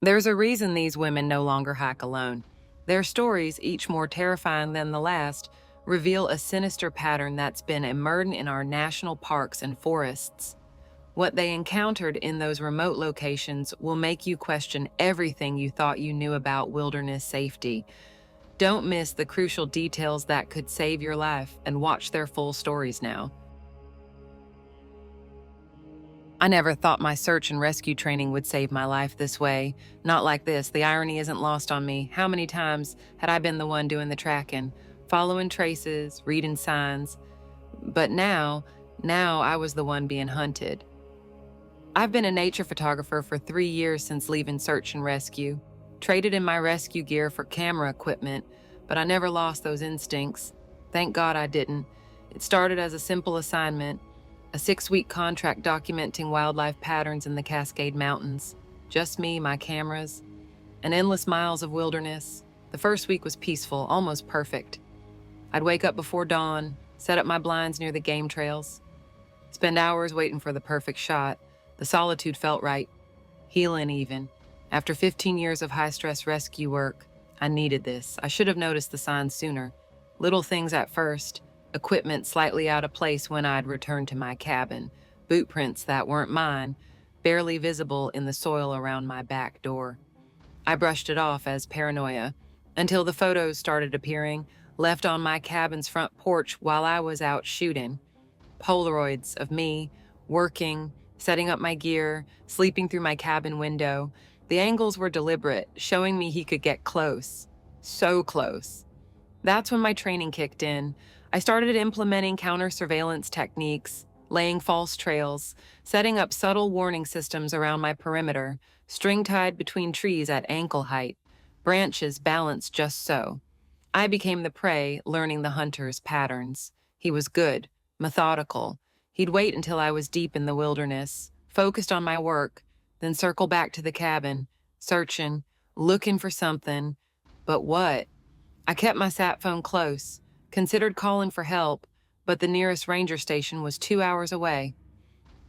There's a reason these women no longer hike alone. Their stories, each more terrifying than the last, reveal a sinister pattern that's been immersed in our national parks and forests. What they encountered in those remote locations will make you question everything you thought you knew about wilderness safety. Don't miss the crucial details that could save your life, and watch their full stories now. I never thought my search and rescue training would save my life this way. Not like this. The irony isn't lost on me. How many times had I been the one doing the tracking, following traces, reading signs? But now I was the one being hunted. I've been a nature photographer for 3 years since leaving search and rescue. Traded in my rescue gear for camera equipment, but I never lost those instincts. Thank God I didn't. It started as a simple assignment, a 6-week contract documenting wildlife patterns in the Cascade Mountains. Just me, my cameras, and endless miles of wilderness. The first week was peaceful, almost perfect. I'd wake up before dawn, set up my blinds near the game trails, spend hours waiting for the perfect shot. The solitude felt right, healing even. After 15 years of high-stress rescue work, I needed this. I should have noticed the signs sooner. Little things at first, equipment slightly out of place when I'd returned to my cabin, boot prints that weren't mine, barely visible in the soil around my back door. I brushed it off as paranoia, until the photos started appearing, left on my cabin's front porch while I was out shooting. Polaroids of me, working, setting up my gear, sleeping through my cabin window. The angles were deliberate, showing me he could get close. So close. That's when my training kicked in. I started implementing counter-surveillance techniques, laying false trails, setting up subtle warning systems around my perimeter, string tied between trees at ankle height, branches balanced just so. I became the prey, learning the hunter's patterns. He was good, methodical. He'd wait until I was deep in the wilderness, focused on my work, then circle back to the cabin, searching, looking for something. But what? I kept my sat phone close, considered calling for help, but the nearest ranger station was 2 hours away.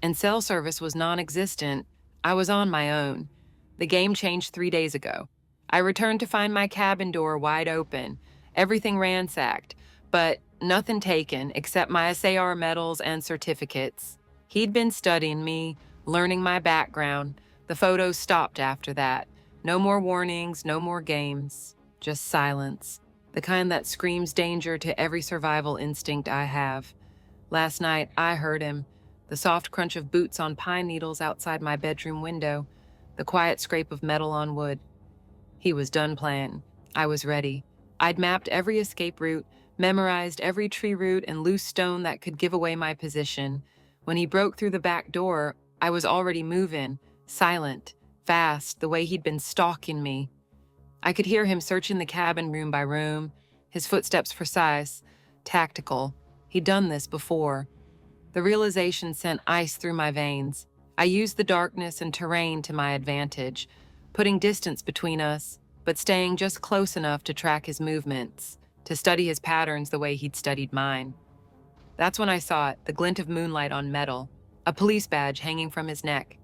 And cell service was non-existent. I was on my own. The game changed 3 days ago. I returned to find my cabin door wide open, everything ransacked, but nothing taken except my SAR medals and certificates. He'd been studying me, learning my background. The photos stopped after that. No more warnings, no more games, just silence. The kind that screams danger to every survival instinct I have. Last night, I heard him. The soft crunch of boots on pine needles outside my bedroom window. The quiet scrape of metal on wood. He was done playing. I was ready. I'd mapped every escape route, memorized every tree root and loose stone that could give away my position. When he broke through the back door, I was already moving, silent, fast, the way he'd been stalking me. I could hear him searching the cabin room by room, his footsteps precise, tactical. He'd done this before. The realization sent ice through my veins. I used the darkness and terrain to my advantage, putting distance between us, but staying just close enough to track his movements, to study his patterns the way he'd studied mine. That's when I saw it, the glint of moonlight on metal, a police badge hanging from his neck.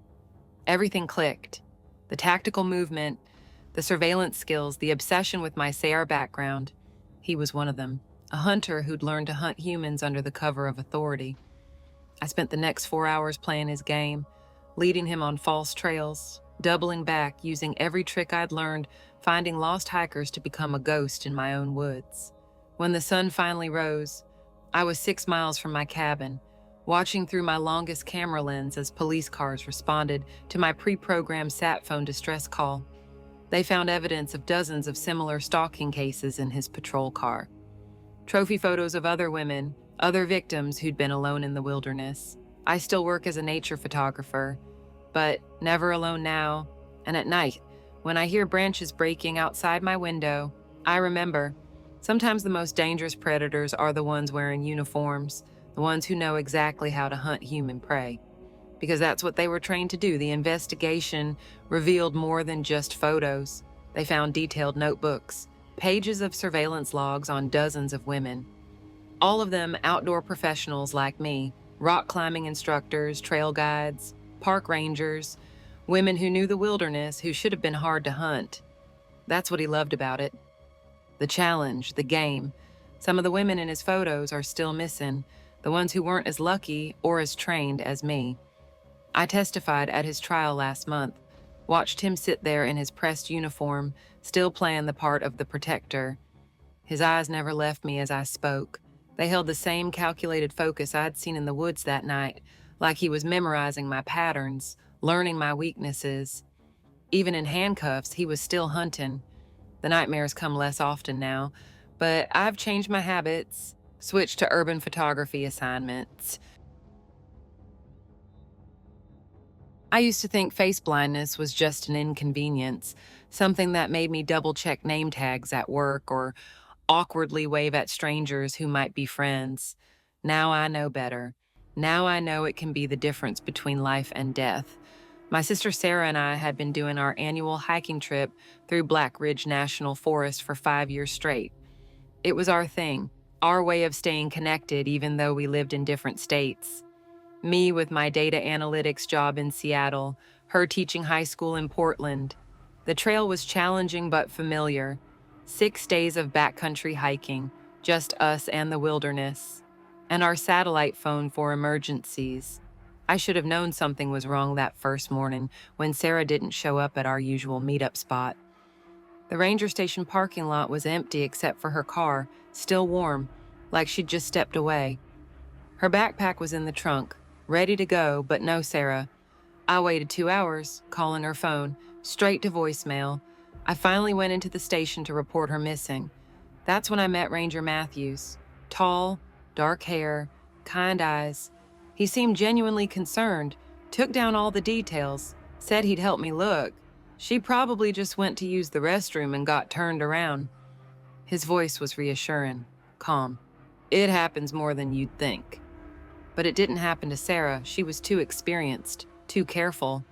Everything clicked. The tactical movement, the surveillance skills, the obsession with my SAR background. He was one of them, a hunter who'd learned to hunt humans under the cover of authority. I spent the next 4 hours playing his game, leading him on false trails, doubling back, using every trick I'd learned, finding lost hikers to become a ghost in my own woods. When the sun finally rose, I was 6 miles from my cabin, watching through my longest camera lens as police cars responded to my pre-programmed sat phone distress call. They found evidence of dozens of similar stalking cases in his patrol car. Trophy photos of other women, other victims who'd been alone in the wilderness. I still work as a nature photographer, but never alone now. And at night, when I hear branches breaking outside my window, I remember, sometimes the most dangerous predators are the ones wearing uniforms, the ones who know exactly how to hunt human prey. Because that's what they were trained to do. The investigation revealed more than just photos. They found detailed notebooks, pages of surveillance logs on dozens of women. All of them outdoor professionals like me, rock climbing instructors, trail guides, park rangers, Women who knew the wilderness, who should have been hard to hunt. That's what he loved about it. The challenge, the game. Some of the women in his photos are still missing, the ones who weren't as lucky or as trained as me. I testified at his trial last month, watched him sit there in his pressed uniform, still playing the part of the protector. His eyes never left me as I spoke. They held the same calculated focus I'd seen in the woods that night, like he was memorizing my patterns, learning my weaknesses. Even in handcuffs, he was still hunting. The nightmares come less often now, but I've changed my habits, switched to urban photography assignments. I used to think face blindness was just an inconvenience, something that made me double-check name tags at work or awkwardly wave at strangers who might be friends. Now I know better. Now I know it can be the difference between life and death. My sister Sarah and I had been doing our annual hiking trip through Black Ridge National Forest for 5 years straight. It was our thing, our way of staying connected even though we lived in different states. Me with my data analytics job in Seattle, her teaching high school in Portland. The trail was challenging but familiar. 6 days of backcountry hiking, just us and the wilderness. And our satellite phone for emergencies. I should have known something was wrong that first morning when Sarah didn't show up at our usual meetup spot. The ranger station parking lot was empty except for her car, still warm, like she'd just stepped away. Her backpack was in the trunk, ready to go, but no Sarah. I waited 2 hours, calling her phone, straight to voicemail. I finally went into the station to report her missing. That's when I met Ranger Matthews. Tall, dark hair, kind eyes. He seemed genuinely concerned, took down all the details, said he'd help me look. She probably just went to use the restroom and got turned around. His voice was reassuring, calm. It happens more than you'd think. But it didn't happen to Sarah. She was too experienced, too careful.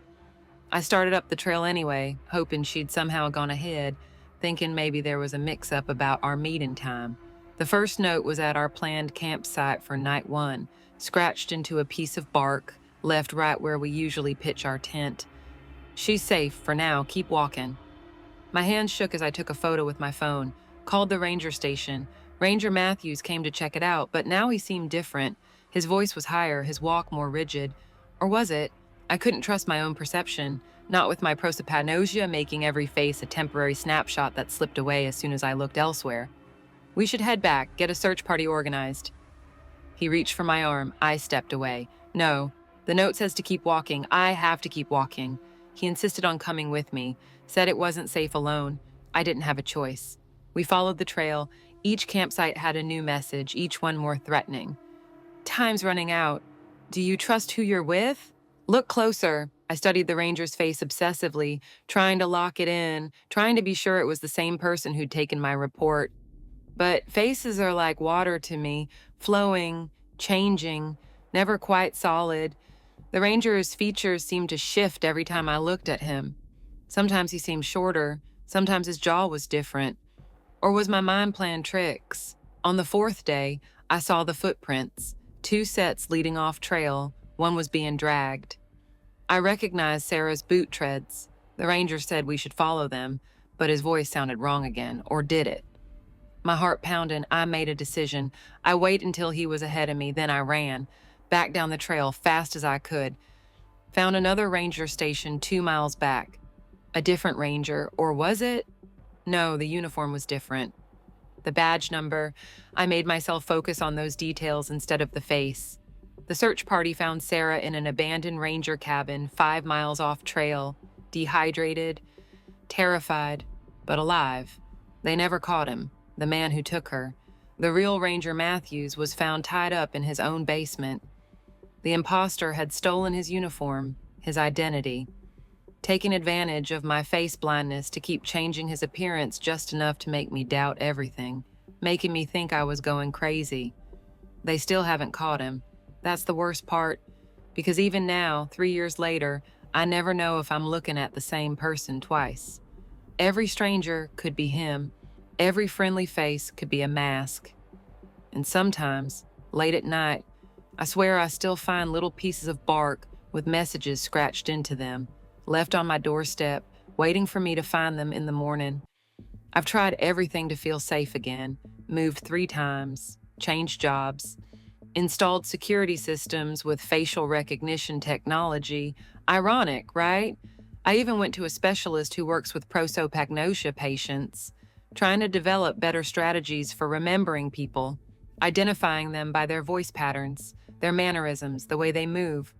I started up the trail anyway, hoping she'd somehow gone ahead, thinking maybe there was a mix-up about our meeting time. The first note was at our planned campsite for night 1, scratched into a piece of bark, left right where we usually pitch our tent. She's safe for now, keep walking. My hands shook as I took a photo with my phone, called the ranger station. Ranger Matthews came to check it out, but now he seemed different. His voice was higher, his walk more rigid. Or was it? I couldn't trust my own perception, not with my prosopagnosia making every face a temporary snapshot that slipped away as soon as I looked elsewhere. We should head back, get a search party organized. He reached for my arm. I stepped away. No, the note says to keep walking. I have to keep walking. He insisted on coming with me, said it wasn't safe alone. I didn't have a choice. We followed the trail. Each campsite had a new message, each one more threatening. Time's running out. Do you trust who you're with? Look closer. I studied the ranger's face obsessively, trying to lock it in, trying to be sure it was the same person who'd taken my report. But faces are like water to me, flowing, changing, never quite solid. The ranger's features seemed to shift every time I looked at him. Sometimes he seemed shorter, sometimes his jaw was different. Or was my mind playing tricks? On the 4th day, I saw the footprints, 2 sets leading off trail, one was being dragged. I recognized Sarah's boot treads. The ranger said we should follow them, but his voice sounded wrong again, or did it? My heart pounding, I made a decision. I waited until he was ahead of me, then I ran, back down the trail fast as I could. Found another ranger station 2 miles back. A different ranger, or was it? No, the uniform was different. The badge number, I made myself focus on those details instead of the face. The search party found Sarah in an abandoned ranger cabin 5 miles off trail, dehydrated, terrified, but alive. They never caught him, the man who took her. The real Ranger Matthews was found tied up in his own basement. The imposter had stolen his uniform, his identity, taking advantage of my face blindness to keep changing his appearance just enough to make me doubt everything, making me think I was going crazy. They still haven't caught him. That's the worst part, because even now, 3 years later, I never know if I'm looking at the same person twice. Every stranger could be him. Every friendly face could be a mask. And sometimes, late at night, I swear I still find little pieces of bark with messages scratched into them. left on my doorstep, waiting for me to find them in the morning. I've tried everything to feel safe again, moved 3 times, changed jobs, installed security systems with facial recognition technology. Ironic, right? I even went to a specialist who works with prosopagnosia patients, trying to develop better strategies for remembering people, identifying them by their voice patterns, their mannerisms, the way they move.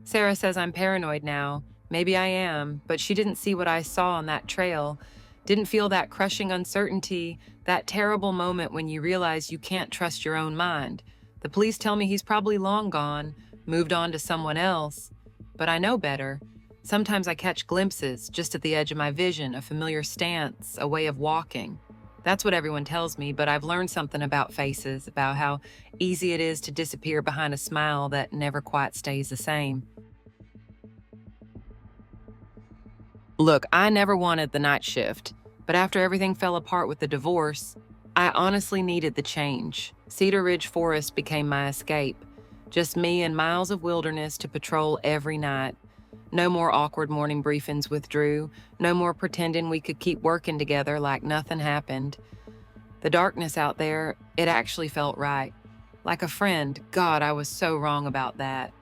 Sarah says I'm paranoid now. Maybe I am, but she didn't see what I saw on that trail, didn't feel that crushing uncertainty, that terrible moment when you realize you can't trust your own mind. The police tell me he's probably long gone, moved on to someone else. But I know better. Sometimes I catch glimpses, just at the edge of my vision, a familiar stance, a way of walking. That's what everyone tells me, but I've learned something about faces, about how easy it is to disappear behind a smile that never quite stays the same. Look, I never wanted the night shift, but after everything fell apart with the divorce, I honestly needed the change. Cedar Ridge Forest became my escape. Just me and miles of wilderness to patrol every night. No more awkward morning briefings with Drew. No more pretending we could keep working together like nothing happened. The darkness out there, it actually felt right. Like a friend. God, I was so wrong about that.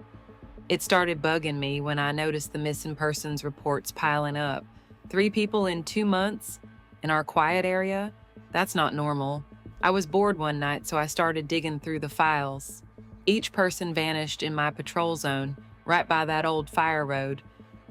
It started bugging me when I noticed the missing persons reports piling up. 3 people in 2 months in our quiet area? That's not normal. I was bored one night, so I started digging through the files. Each person vanished in my patrol zone, right by that old fire road,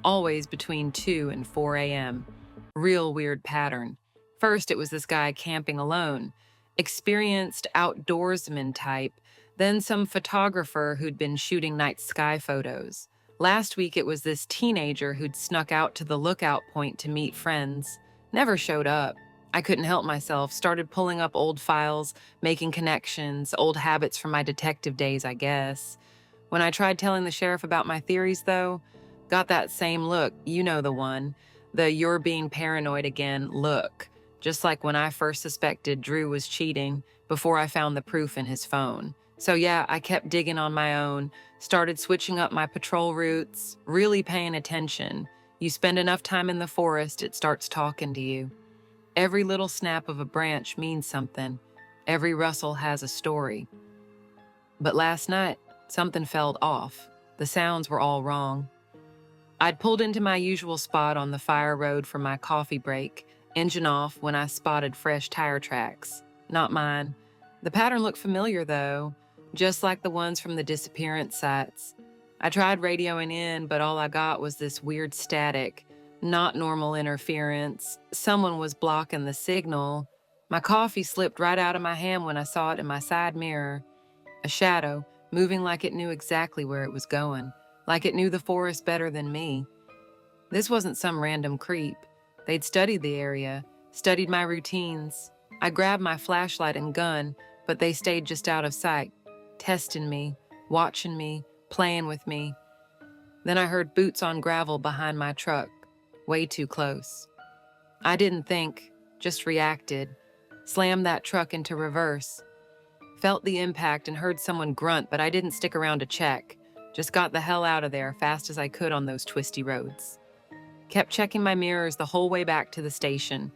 always between 2 and 4 a.m. Real weird pattern. First, it was this guy camping alone, experienced outdoorsman type, then some photographer who'd been shooting night sky photos. Last week, it was this teenager who'd snuck out to the lookout point to meet friends. Never showed up. I couldn't help myself, started pulling up old files, making connections, old habits from my detective days, I guess. When I tried telling the sheriff about my theories, though, got that same look, you know the one, the "you're being paranoid again" look, just like when I first suspected Drew was cheating before I found the proof in his phone. So yeah, I kept digging on my own, started switching up my patrol routes, really paying attention. You spend enough time in the forest, it starts talking to you. Every little snap of a branch means something. Every rustle has a story. But last night, something felt off. The sounds were all wrong. I'd pulled into my usual spot on the fire road for my coffee break, engine off when I spotted fresh tire tracks. Not mine. The pattern looked familiar, though, just like the ones from the disappearance sites. I tried radioing in, but all I got was this weird static, not normal interference. Someone was blocking the signal. My coffee slipped right out of my hand when I saw it in my side mirror. A shadow, moving like it knew exactly where it was going, like it knew the forest better than me. This wasn't some random creep. They'd studied the area, studied my routines. I grabbed my flashlight and gun, but they stayed just out of sight, testing me, watching me, playing with me. Then I heard boots on gravel behind my truck, way too close. I didn't think, just reacted, slammed that truck into reverse. Felt the impact and heard someone grunt, but I didn't stick around to check. Just got the hell out of there fast as I could on those twisty roads. Kept checking my mirrors the whole way back to the station.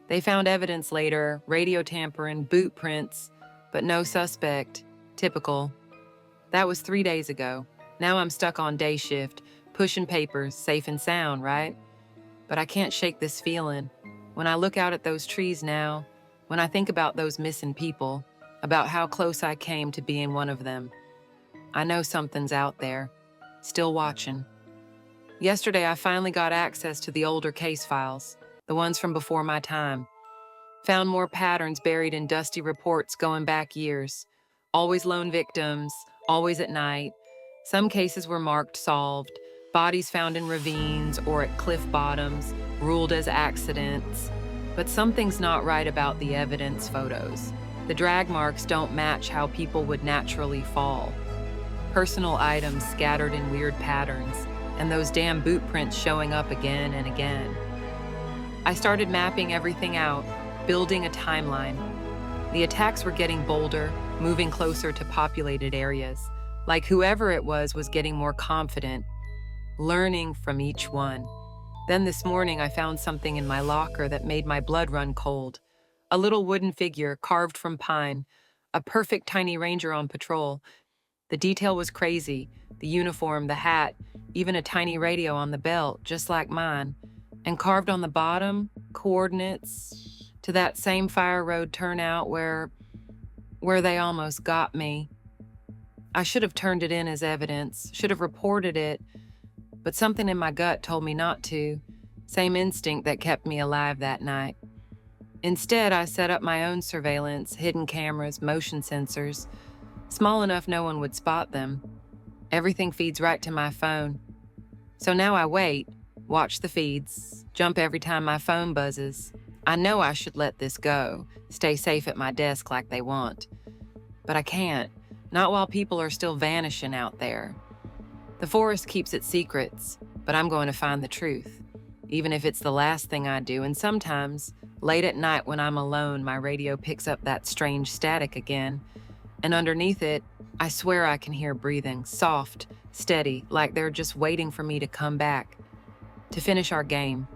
They found evidence later, radio tampering, boot prints, but no suspect. Typical. That was 3 days ago. Now I'm stuck on day shift, pushing papers, safe and sound, right? But I can't shake this feeling. When I look out at those trees now, when I think about those missing people, about how close I came to being one of them, I know something's out there, still watching. Yesterday, I finally got access to the older case files, the ones from before my time. Found more patterns buried in dusty reports going back years. Always lone victims, always at night. Some cases were marked solved, bodies found in ravines or at cliff bottoms, ruled as accidents. But something's not right about the evidence photos. The drag marks don't match how people would naturally fall. Personal items scattered in weird patterns, and those damn boot prints showing up again and again. I started mapping everything out, building a timeline. The attacks were getting bolder, moving closer to populated areas. Like whoever it was getting more confident, learning from each one. Then this morning, I found something in my locker that made my blood run cold. A little wooden figure carved from pine, a perfect tiny ranger on patrol. The detail was crazy: the uniform, the hat, even a tiny radio on the belt, just like mine. And carved on the bottom, coordinates to that same fire road turnout where they almost got me. I should have turned it in as evidence, should have reported it, but something in my gut told me not to. Same instinct that kept me alive that night. Instead, I set up my own surveillance, hidden cameras, motion sensors, small enough no one would spot them. Everything feeds right to my phone. So now I wait, watch the feeds, jump every time my phone buzzes. I know I should let this go, stay safe at my desk like they want. But I can't, not while people are still vanishing out there. The forest keeps its secrets, but I'm going to find the truth, even if it's the last thing I do. And sometimes, late at night when I'm alone, my radio picks up that strange static again, and underneath it, I swear I can hear breathing, soft, steady, like they're just waiting for me to come back, to finish our game.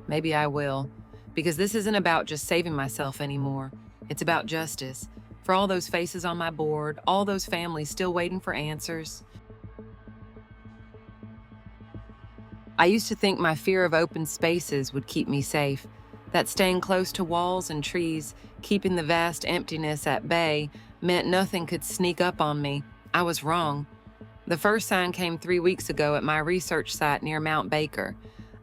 Maybe I will, because this isn't about just saving myself anymore. It's about justice, for all those faces on my board, all those families still waiting for answers. I used to think my fear of open spaces would keep me safe, that staying close to walls and trees, keeping the vast emptiness at bay, meant nothing could sneak up on me. I was wrong. The first sign came 3 weeks ago at my research site near Mount Baker.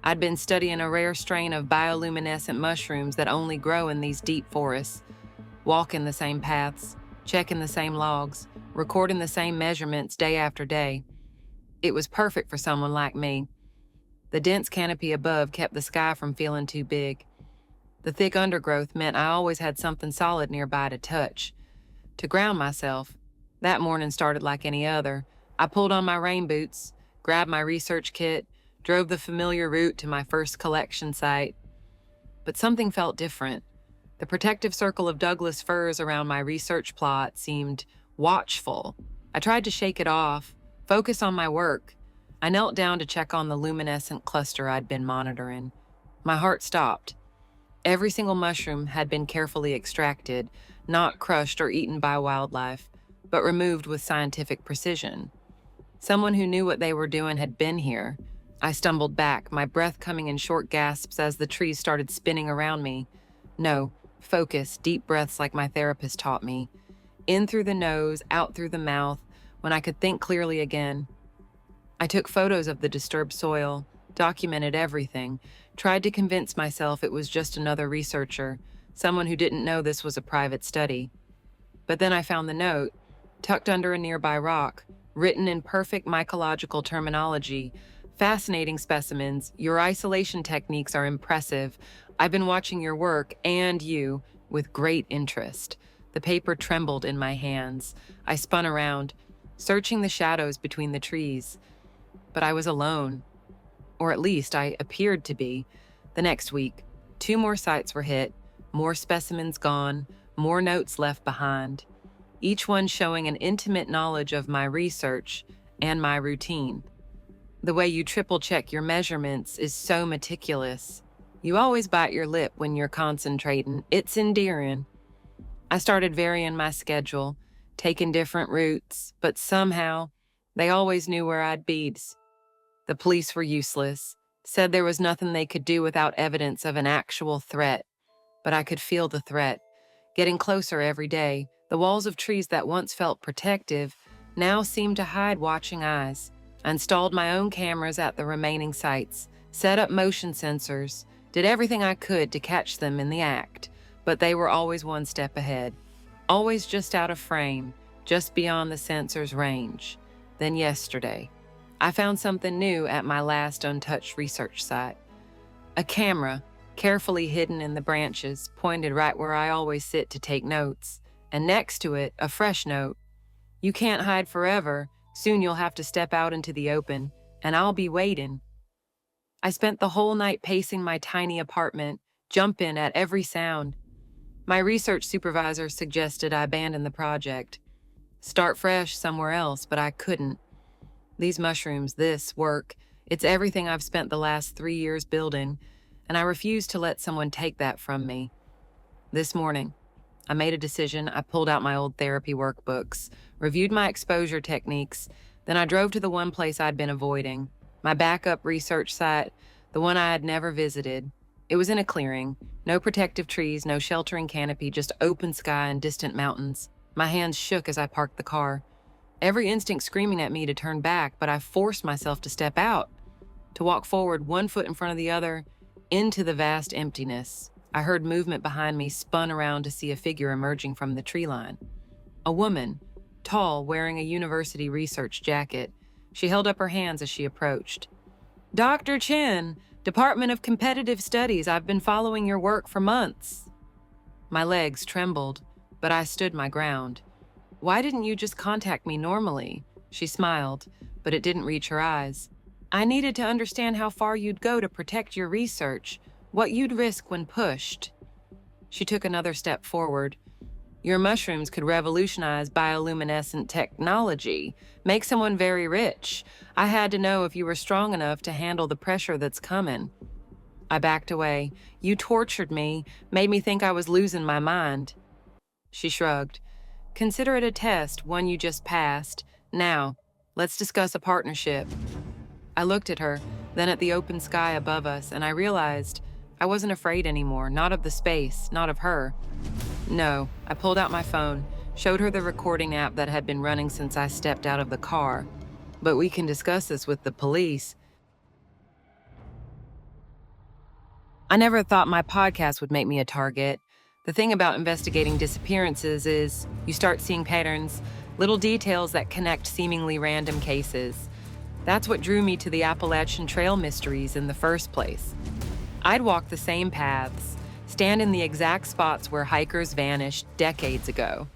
I'd been studying a rare strain of bioluminescent mushrooms that only grow in these deep forests, walking the same paths, checking the same logs, recording the same measurements day after day. It was perfect for someone like me. The dense canopy above kept the sky from feeling too big. The thick undergrowth meant I always had something solid nearby to touch, to ground myself. That morning started like any other. I pulled on my rain boots, grabbed my research kit, drove the familiar route to my first collection site. But something felt different. The protective circle of Douglas firs around my research plot seemed watchful. I tried to shake it off, focus on my work. I knelt down to check on the luminescent cluster I'd been monitoring. My heart stopped. Every single mushroom had been carefully extracted, not crushed or eaten by wildlife, but removed with scientific precision. Someone who knew what they were doing had been here. I stumbled back, my breath coming in short gasps as the trees started spinning around me. No, focus, deep breaths like my therapist taught me. In through the nose, out through the mouth, when I could think clearly again. I took photos of the disturbed soil, documented everything, tried to convince myself it was just another researcher, someone who didn't know this was a private study. But then I found the note, tucked under a nearby rock, written in perfect mycological terminology. Fascinating specimens. Your isolation techniques are impressive. I've been watching your work, and you, with great interest. The paper trembled in my hands. I spun around, searching the shadows between the trees. But I was alone. Or at least I appeared to be. The next week, 2 more sites were hit, more specimens gone, more notes left behind, each one showing an intimate knowledge of my research and my routine. The way you triple-check your measurements is so meticulous. You always bite your lip when you're concentrating. It's endearing. I started varying my schedule, taking different routes, but somehow, they always knew where I'd be. The police were useless, said there was nothing they could do without evidence of an actual threat. But I could feel the threat, getting closer every day. The walls of trees that once felt protective now seemed to hide watching eyes. I installed my own cameras at the remaining sites, set up motion sensors, did everything I could to catch them in the act, but they were always one step ahead, always just out of frame, just beyond the sensor's range. Then yesterday, I found something new at my last untouched research site. A camera, carefully hidden in the branches, pointed right where I always sit to take notes, and next to it, a fresh note. You can't hide forever. Soon you'll have to step out into the open, and I'll be waiting. I spent the whole night pacing my tiny apartment, jumping at every sound. My research supervisor suggested I abandon the project, start fresh somewhere else, but I couldn't. These mushrooms, this work, It's everything I've spent the last 3 years building, and I refuse to let someone take that from me. This morning, I made a decision. I pulled out my old therapy workbooks, reviewed my exposure techniques, then I drove to the one place I'd been avoiding, my backup research site, the one I had never visited. It was in a clearing, no protective trees, no sheltering canopy, just open sky and distant mountains. My hands shook as I parked the car, every instinct screaming at me to turn back, but I forced myself to step out, to walk forward, one foot in front of the other, into the vast emptiness. I heard movement behind me, spun around to see a figure emerging from the tree line. A woman, tall, wearing a university research jacket. She held up her hands as she approached. "Dr. Chen, Department of Competitive Studies, I've been following your work for months." My legs trembled, but I stood my ground. "Why didn't you just contact me normally?" She smiled, but it didn't reach her eyes. "I needed to understand how far you'd go to protect your research, what you'd risk when pushed." She took another step forward. "Your mushrooms could revolutionize bioluminescent technology, make someone very rich. I had to know if you were strong enough to handle the pressure that's coming." I backed away. "You tortured me, made me think I was losing my mind." She shrugged. "Consider it a test, one you just passed. Now, let's discuss a partnership." I looked at her, then at the open sky above us, and I realized I wasn't afraid anymore, not of the space, not of her. No, I pulled out my phone, showed her the recording app that had been running since I stepped out of the car. "But we can discuss this with the police." I never thought my podcast would make me a target. The thing about investigating disappearances is you start seeing patterns, little details that connect seemingly random cases. That's what drew me to the Appalachian Trail mysteries in the first place. I'd walk the same paths, stand in the exact spots where hikers vanished decades ago,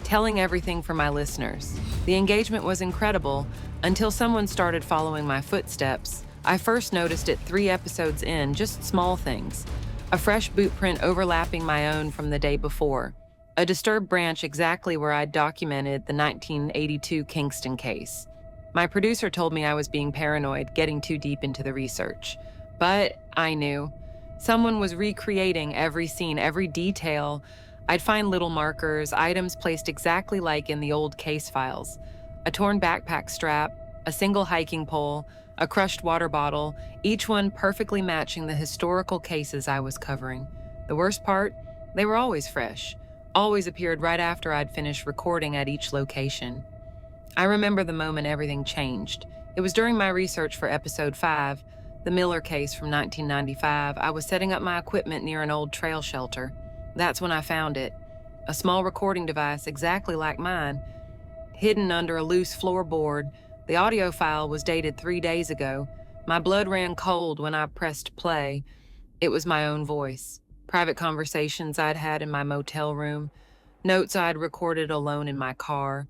telling everything for my listeners. The engagement was incredible until someone started following my footsteps. I first noticed it 3 episodes in, just small things. A fresh boot print overlapping my own from the day before. A disturbed branch exactly where I'd documented the 1982 Kingston case. My producer told me I was being paranoid, getting too deep into the research. But I knew. Someone was recreating every scene, every detail. I'd find little markers, items placed exactly like in the old case files. A torn backpack strap, a single hiking pole, a crushed water bottle, each one perfectly matching the historical cases I was covering. The worst part? They were always fresh, always appeared right after I'd finished recording at each location. I remember the moment everything changed. It was during my research for episode 5, the Miller case from 1995. I was setting up my equipment near an old trail shelter. That's when I found it. A small recording device exactly like mine, hidden under a loose floorboard. The audio file was dated 3 days ago. My blood ran cold when I pressed play. It was my own voice. Private conversations I'd had in my motel room. Notes I'd recorded alone in my car.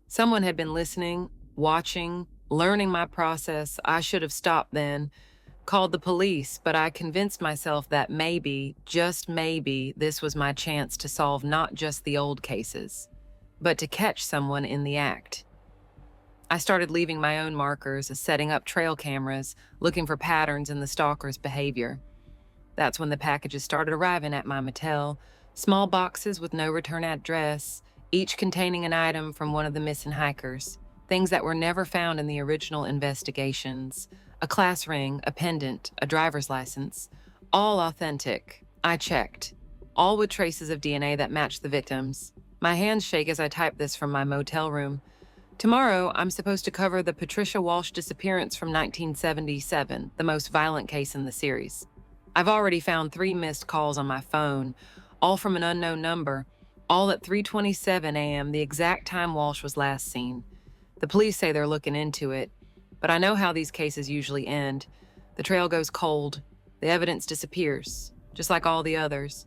Someone had been listening, watching, learning my process. I should have stopped then, called the police, but I convinced myself that maybe, just maybe, this was my chance to solve not just the old cases, but to catch someone in the act. I started leaving my own markers, setting up trail cameras, looking for patterns in the stalker's behavior. That's when the packages started arriving at my motel, small boxes with no return address, each containing an item from one of the missing hikers, things that were never found in the original investigations. A class ring, a pendant, a driver's license, all authentic. I checked, all with traces of DNA that matched the victims. My hands shake as I type this from my motel room. Tomorrow, I'm supposed to cover the Patricia Walsh disappearance from 1977, the most violent case in the series. I've already found 3 missed calls on my phone, all from an unknown number, all at 3:27 a.m., the exact time Walsh was last seen. The police say they're looking into it, but I know how these cases usually end. The trail goes cold, the evidence disappears, just like all the others.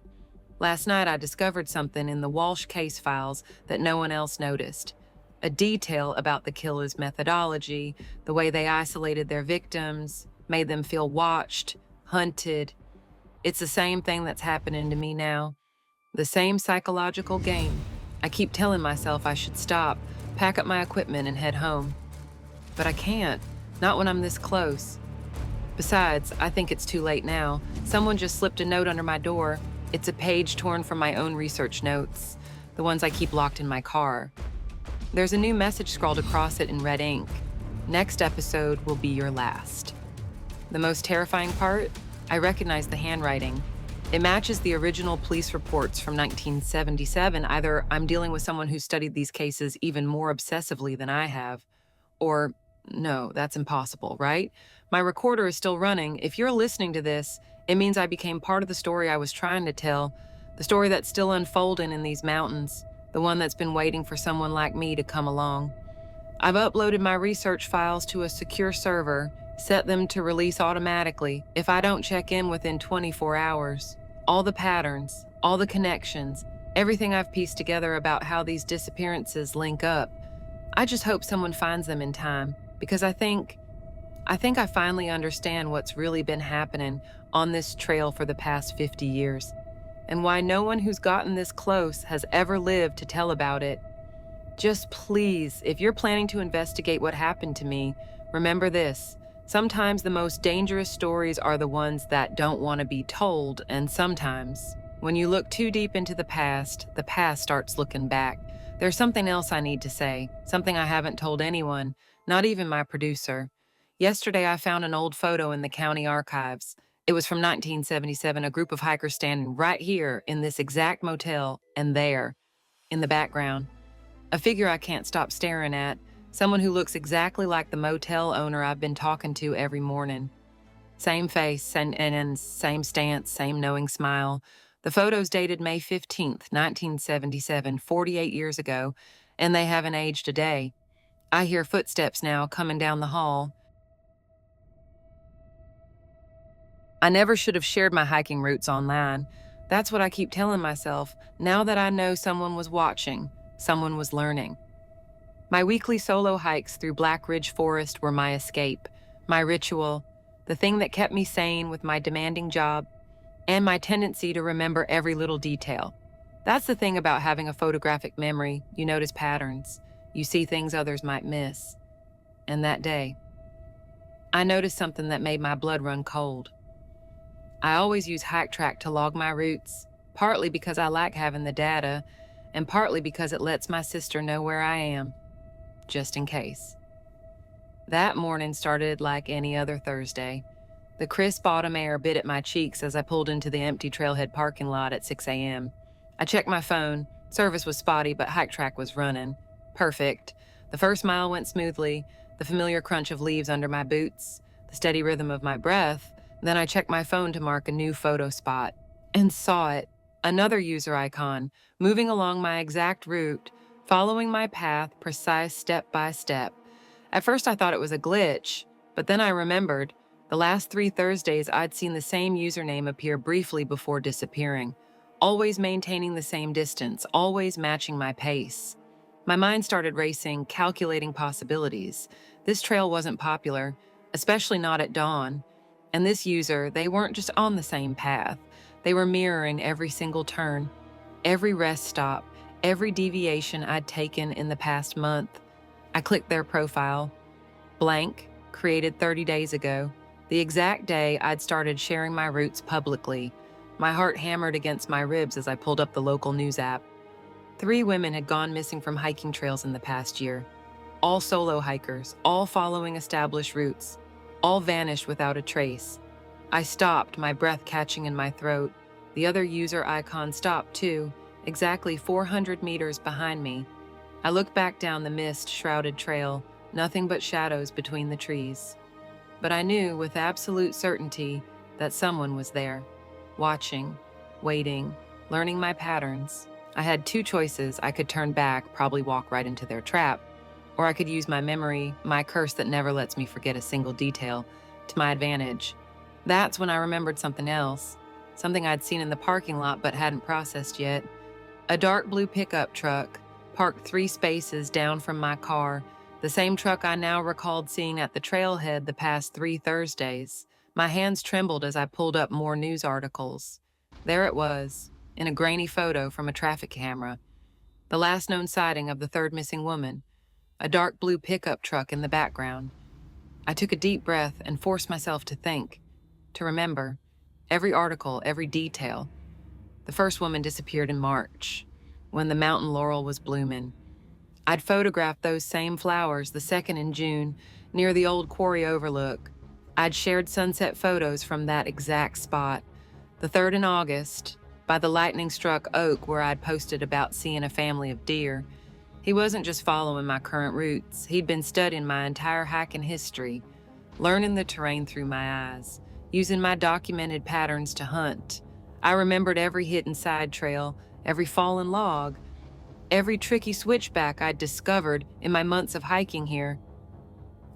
Last night, I discovered something in the Walsh case files that no one else noticed. A detail about the killer's methodology, the way they isolated their victims, made them feel watched, hunted. It's the same thing that's happening to me now. The same psychological game. I keep telling myself I should stop, pack up my equipment, and head home. But I can't, not when I'm this close. Besides, I think it's too late now. Someone just slipped a note under my door. It's a page torn from my own research notes, the ones I keep locked in my car. There's a new message scrawled across it in red ink. Next episode will be your last. The most terrifying part? I recognize the handwriting. It matches the original police reports from 1977. Either I'm dealing with someone who studied these cases even more obsessively than I have, or no, that's impossible, right? My recorder is still running. If you're listening to this, it means I became part of the story I was trying to tell, the story that's still unfolding in these mountains, the one that's been waiting for someone like me to come along. I've uploaded my research files to a secure server, set them to release automatically if I don't check in within 24 hours. All the patterns, all the connections, everything I've pieced together about how these disappearances link up. I just hope someone finds them in time, because I think I finally understand what's really been happening on this trail for the past 50 years, and why no one who's gotten this close has ever lived to tell about it. Just please, if you're planning to investigate what happened to me, remember this. Sometimes the most dangerous stories are the ones that don't want to be told, and sometimes, when you look too deep into the past starts looking back. There's something else I need to say, something I haven't told anyone, not even my producer. Yesterday, I found an old photo in the county archives. It was from 1977, a group of hikers standing right here in this exact motel, and there, in the background, a figure I can't stop staring at, someone who looks exactly like the motel owner I've been talking to every morning. Same face, and same stance, same knowing smile. The photo's dated May 15th, 1977, 48 years ago, and they haven't aged a day. I hear footsteps now coming down the hall. I never should have shared my hiking routes online. That's what I keep telling myself, now that I know someone was watching, someone was learning. My weekly solo hikes through Black Ridge Forest were my escape, my ritual, the thing that kept me sane with my demanding job, and my tendency to remember every little detail. That's the thing about having a photographic memory. You notice patterns. You see things others might miss. And that day, I noticed something that made my blood run cold. I always use HikeTrack to log my routes, partly because I like having the data, and partly because it lets my sister know where I am, just in case. That morning started like any other Thursday. The crisp autumn air bit at my cheeks as I pulled into the empty trailhead parking lot at 6 a.m. I checked my phone. Service was spotty, but HikeTrack was running. Perfect. The first mile went smoothly, the familiar crunch of leaves under my boots, the steady rhythm of my breath. Then I checked my phone to mark a new photo spot, and saw it. Another user icon, moving along my exact route, following my path precise step by step. At first I thought it was a glitch, but then I remembered. The last 3 Thursdays I'd seen the same username appear briefly before disappearing, always maintaining the same distance, always matching my pace. My mind started racing, calculating possibilities. This trail wasn't popular, especially not at dawn. And this user, they weren't just on the same path. They were mirroring every single turn, every rest stop, every deviation I'd taken in the past month. I clicked their profile. Blank, created 30 days ago, the exact day I'd started sharing my routes publicly. My heart hammered against my ribs as I pulled up the local news app. 3 women had gone missing from hiking trails in the past year. All solo hikers, all following established routes. All vanished without a trace. I stopped, my breath catching in my throat. The other user icon stopped too, exactly 400 meters behind me. I looked back down the mist-shrouded trail, nothing but shadows between the trees. But I knew with absolute certainty that someone was there, watching, waiting, learning my patterns. I had 2 choices. I could turn back, probably walk right into their trap, or I could use my memory, my curse that never lets me forget a single detail, to my advantage. That's when I remembered something else, something I'd seen in the parking lot but hadn't processed yet. A dark blue pickup truck, parked 3 spaces down from my car, the same truck I now recalled seeing at the trailhead the past 3 Thursdays. My hands trembled as I pulled up more news articles. There it was, in a grainy photo from a traffic camera. The last known sighting of the 3rd missing woman. A dark blue pickup truck in the background. I took a deep breath and forced myself to think, to remember every article, every detail. The first woman disappeared in March, when the mountain laurel was blooming. I'd photographed those same flowers the second in June, near the old quarry overlook. I'd shared sunset photos from that exact spot. The third in August, by the lightning-struck oak where I'd posted about seeing a family of deer. He wasn't just following my current routes. He'd been studying my entire hiking history, learning the terrain through my eyes, using my documented patterns to hunt. I remembered every hidden side trail, every fallen log, every tricky switchback I'd discovered in my months of hiking here.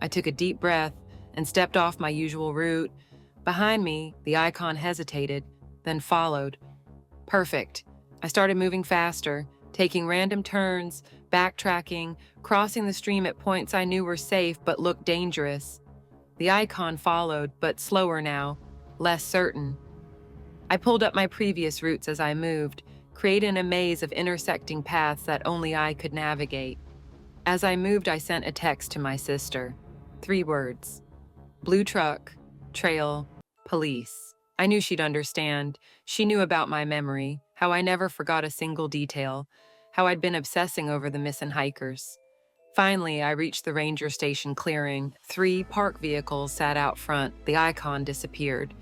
I took a deep breath and stepped off my usual route. Behind me, the icon hesitated, then followed. Perfect. I started moving faster, taking random turns, backtracking, crossing the stream at points I knew were safe but looked dangerous. The icon followed, but slower now, less certain. I pulled up my previous routes as I moved, creating a maze of intersecting paths that only I could navigate. As I moved, I sent a text to my sister. 3 words. Blue truck, trail, police. I knew she'd understand. She knew about my memory, how I never forgot a single detail, how I'd been obsessing over the missing hikers. Finally, I reached the ranger station clearing. 3 park vehicles sat out front. The icon disappeared.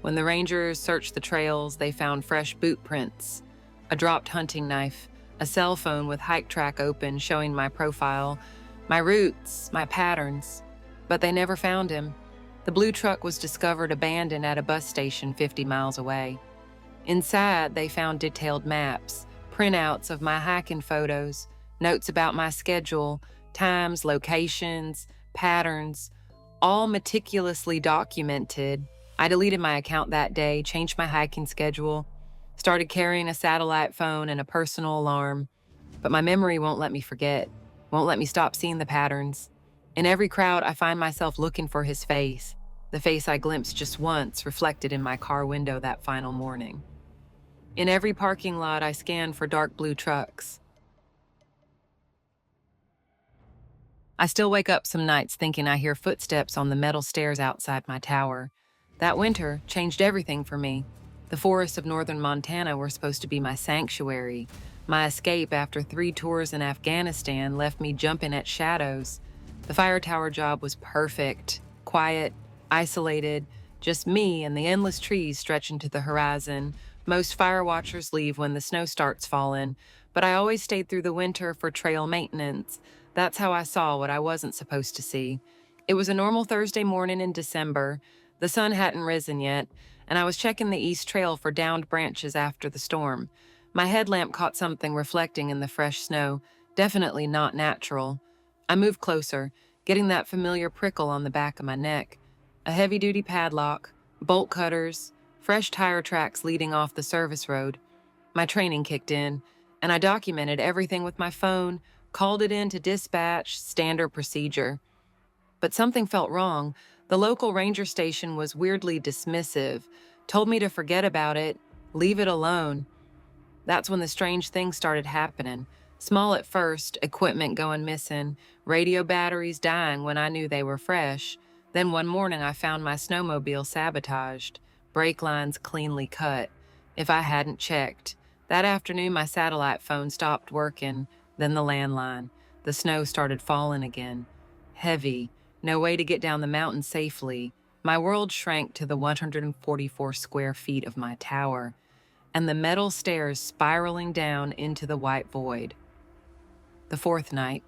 When the rangers searched the trails, they found fresh boot prints, a dropped hunting knife, a cell phone with hike track open showing my profile, my routes, my patterns. But they never found him. The blue truck was discovered abandoned at a bus station 50 miles away. Inside, they found detailed maps, printouts of my hiking photos, notes about my schedule, times, locations, patterns, all meticulously documented. I deleted my account that day, changed my hiking schedule, started carrying a satellite phone and a personal alarm. But my memory won't let me forget, won't let me stop seeing the patterns. In every crowd, I find myself looking for his face, the face I glimpsed just once reflected in my car window that final morning. In every parking lot, I scan for dark blue trucks. I still wake up some nights thinking I hear footsteps on the metal stairs outside my tower. That winter changed everything for me. The forests of northern Montana were supposed to be my sanctuary. My escape after 3 tours in Afghanistan left me jumping at shadows. The fire tower job was perfect, quiet, isolated, just me and the endless trees stretching to the horizon. Most fire watchers leave when the snow starts falling, but I always stayed through the winter for trail maintenance. That's how I saw what I wasn't supposed to see. It was a normal Thursday morning in December. The sun hadn't risen yet, and I was checking the east trail for downed branches after the storm. My headlamp caught something reflecting in the fresh snow, definitely not natural. I moved closer, getting that familiar prickle on the back of my neck. A heavy-duty padlock, bolt cutters, fresh tire tracks leading off the service road. My training kicked in, and I documented everything with my phone, called it in to dispatch, standard procedure. But something felt wrong. The local ranger station was weirdly dismissive, told me to forget about it, leave it alone. That's when the strange things started happening. Small at first, equipment going missing, radio batteries dying when I knew they were fresh. Then one morning I found my snowmobile sabotaged, brake lines cleanly cut. If I hadn't checked. That afternoon my satellite phone stopped working, then the landline. The snow started falling again. Heavy, no way to get down the mountain safely. My world shrank to the 144 square feet of my tower, and the metal stairs spiraling down into the white void. The 4th night.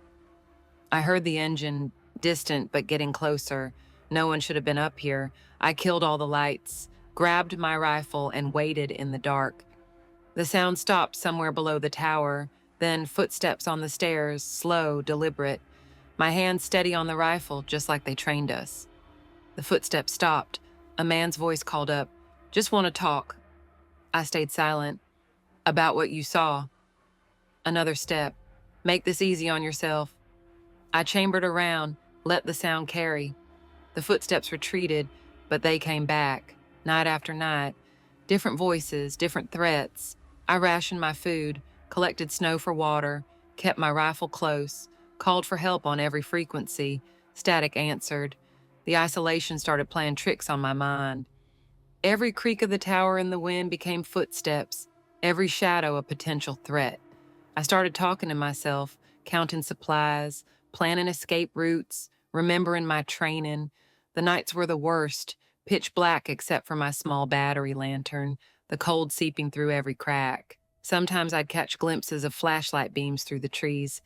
I heard the engine, distant but getting closer. No one should have been up here. I killed all the lights, grabbed my rifle, and waited in the dark. The sound stopped somewhere below the tower, then footsteps on the stairs, slow, deliberate. My hand steady on the rifle, just like they trained us. The footsteps stopped. A man's voice called up, "Just want to talk." I stayed silent. "About what you saw." Another step. "Make this easy on yourself." I chambered around, let the sound carry. The footsteps retreated, but they came back, night after night. Different voices, different threats. I rationed my food, collected snow for water, kept my rifle close, called for help on every frequency. Static answered. The isolation started playing tricks on my mind. Every creak of the tower in the wind became footsteps, every shadow a potential threat. I started talking to myself, counting supplies, planning escape routes, remembering my training. The nights were the worst, pitch black except for my small battery lantern, the cold seeping through every crack. Sometimes I'd catch glimpses of flashlight beams through the trees,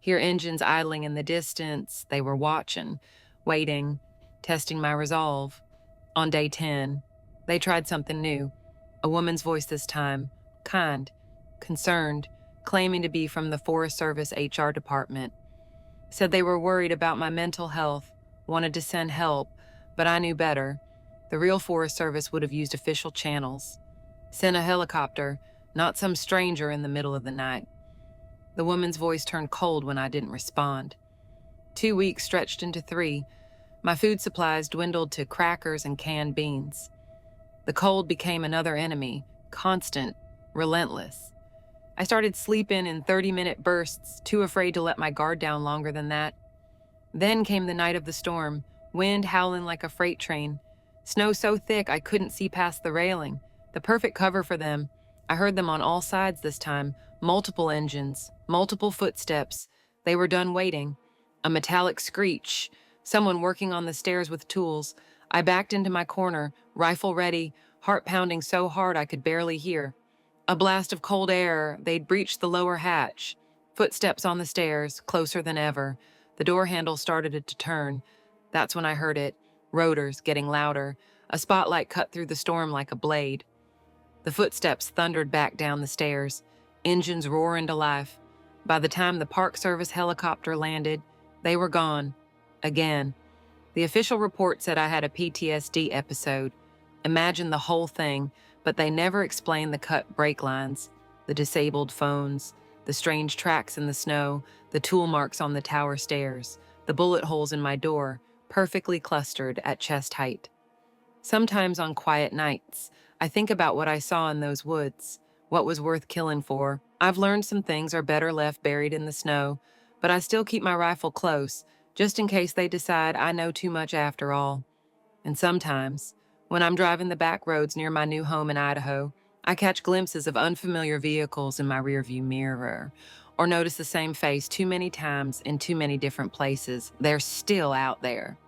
hear engines idling in the distance. They were watching, waiting, testing my resolve. On day 10, they tried something new. A woman's voice this time, kind, concerned, claiming to be from the Forest Service HR department. Said they were worried about my mental health, wanted to send help, but I knew better. The real Forest Service would have used official channels. Sent a helicopter, not some stranger in the middle of the night. The woman's voice turned cold when I didn't respond. 2 weeks stretched into 3. My food supplies dwindled to crackers and canned beans. The cold became another enemy, constant, relentless. I started sleeping in 30-minute bursts, too afraid to let my guard down longer than that. Then came the night of the storm, wind howling like a freight train. Snow so thick I couldn't see past the railing. The perfect cover for them. I heard them on all sides this time, multiple engines, multiple footsteps. They were done waiting. A metallic screech, someone working on the stairs with tools. I backed into my corner, rifle ready, heart pounding so hard I could barely hear. A blast of cold air, they'd breached the lower hatch. Footsteps on the stairs, closer than ever. The door handle started to turn. That's when I heard it, rotors getting louder. A spotlight cut through the storm like a blade. The footsteps thundered back down the stairs, engines roaring to life. By the time the Park Service helicopter landed, they were gone. Again. The official report said I had a PTSD episode. Imagine the whole thing, but they never explained the cut brake lines, the disabled phones, the strange tracks in the snow, the tool marks on the tower stairs, the bullet holes in my door, perfectly clustered at chest height. Sometimes on quiet nights, I think about what I saw in those woods, what was worth killing for. I've learned some things are better left buried in the snow, but I still keep my rifle close, just in case they decide I know too much after all. And sometimes, when I'm driving the back roads near my new home in Idaho, I catch glimpses of unfamiliar vehicles in my rearview mirror, or notice the same face too many times in too many different places. They're still out there.